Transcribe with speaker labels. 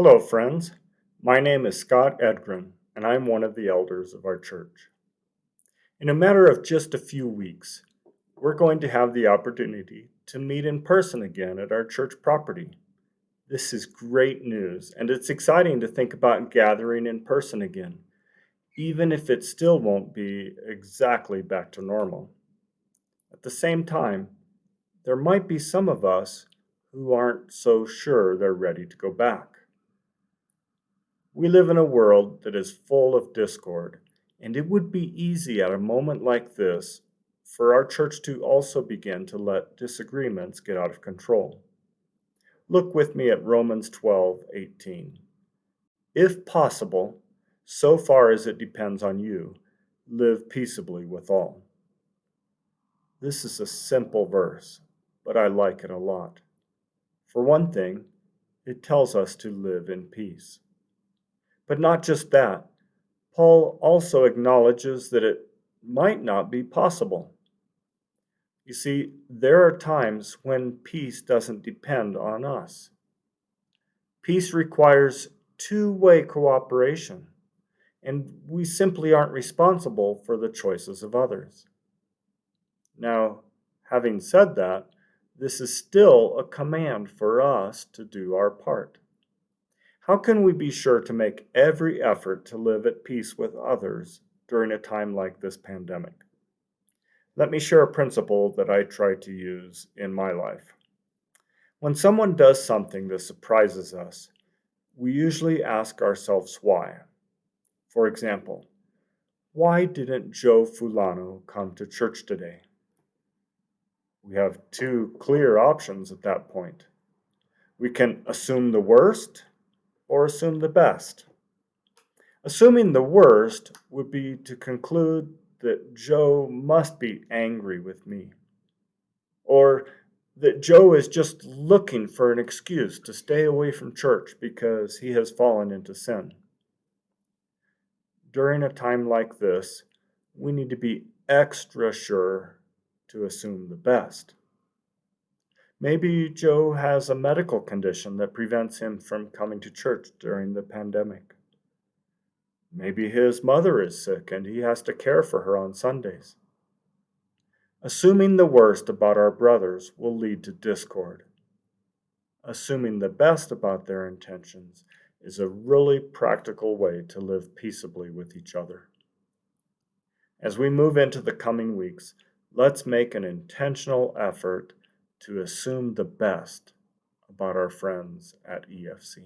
Speaker 1: Hello, friends. My name is Scott Edgren, and I'm one of the elders of our church. In a matter of just a few weeks, we're going to have the opportunity to meet in person again at our church property. This is great news, and it's exciting to think about gathering in person again, even if it still won't be exactly back to normal. At the same time, there might be some of us who aren't so sure they're ready to go back. We live in a world that is full of discord, and it would be easy at a moment like this for our church to also begin to let disagreements get out of control. Look with me at Romans 12:18. If possible, so far as it depends on you, live peaceably with all. This is a simple verse, but I like it a lot. For one thing, it tells us to live in peace. But not just that. Paul also acknowledges that it might not be possible. You see, there are times when peace doesn't depend on us. Peace requires two-way cooperation, and we simply aren't responsible for the choices of others. Now, having said that, this is still a command for us to do our part. How can we be sure to make every effort to live at peace with others during a time like this pandemic? Let me share a principle that I try to use in my life. When someone does something that surprises us, we usually ask ourselves why. For example, why didn't Joe Fulano come to church today? We have two clear options at that point. We can assume the worst or assume the best. Assuming the worst would be to conclude that Joe must be angry with me, or that Joe is just looking for an excuse to stay away from church because he has fallen into sin. During a time like this, we need to be extra sure to assume the best. Maybe Joe has a medical condition that prevents him from coming to church during the pandemic. Maybe his mother is sick and he has to care for her on Sundays. Assuming the worst about our brothers will lead to discord. Assuming the best about their intentions is a really practical way to live peaceably with each other. As we move into the coming weeks, let's make an intentional effort to assume the best about our friends at EFC.